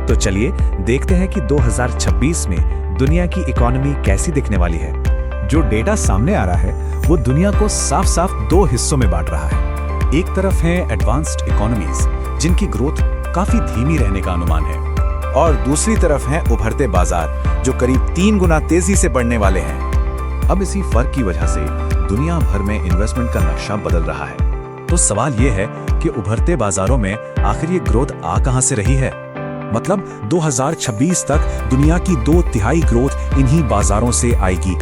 तो चलिए देखते हैं कि 2026 में दुनिया की इकोनॉमी कैसी दिखने वाली है। जो डेटा सामने आ रहा है वो दुनिया को साफ साफ दो हिस्सों में बांट रहा है। एक तरफ है एडवांस्ड इकोनॉमीज जिनकी ग्रोथ काफी धीमी रहने का अनुमान है, और दूसरी तरफ हैं उभरते बाजार जो करीब 3 गुना तेजी से बढ़ने वाले हैं। अब इसी फर्क की वजह से दुनिया भर में इन्वेस्टमेंट का नक्शा बदल रहा है। तो सवाल ये है कि उभरते बाजारों में आखिर ये ग्रोथ आ कहां से रही है? मतलब 2026 तक दुनिया की 2/3 ग्रोथ इन्हीं बाजारों से आएगी,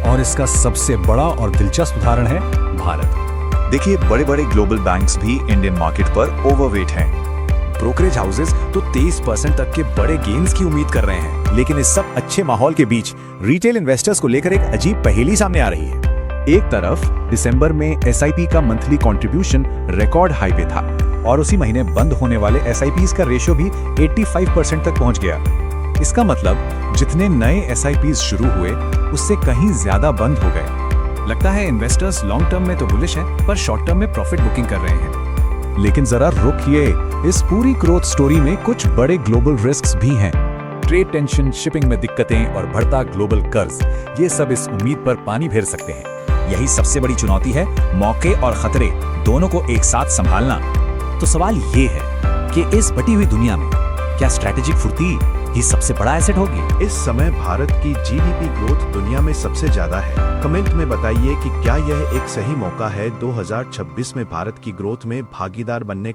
और इसका सबसे बड़ा और दिलचस्प उदाहरण है भारत। देखिए, बड़े बड़े ग्लोबल बैंक्स भी इंडियन मार्केट पर ओवरवेट हैं। ब्रोकरेज हाउसेस तो 23% तक के बड़े गेन्स की उम्मीद कर रहे हैं। लेकिन इस सब अच्छे माहौल के बीच रिटेल इन्वेस्टर्स को लेकर एक अजीब पहेली सामने आ रही है। एक तरफ दिसंबर में एसआईपी का मंथली कंट्रीब्यूशन रिकॉर्ड हाई पे था, और उसी महीने बंद होने वाले एसआईपीज का रेशियो भी 85% तक पहुंच गया। इसका मतलब जितने नए एसआईपीज शुरू हुए उससे कहीं ज्यादा बंद हो गए। लगता है इन्वेस्टर्स लॉन्ग टर्म में तो बुलिश हैं, पर शॉर्ट टर्म में प्रॉफिट बुकिंग कर रहे हैं। लेकिन जरा रुकिए, इस पूरी ग्रोथ स्टोरी में कुछ बड़े ग्लोबल रिस्क्स भी हैं। ट्रेड टेंशन, शिपिंग में दिक्कतें और बढ़ता ग्लोबल कर्ज, ये सब इस उम्मीद पर पानी फेर सकते हैं। यही सबसे बड़ी चुनौती है, मौके और खतरे दोनों को एक साथ संभालना। तो सवाल ये है कि इस बटी हुई दुनिया में क्या स्ट्रैटेजिक फुर्ती ही सबसे बड़ा एसेट होगी? इस समय भारत की जीडीपी ग्रोथ दुनिया में सबसे ज्यादा है। कमेंट में बताइए कि क्या यह एक सही मौका है 2026 में भारत की ग्रोथ में भागीदार बनने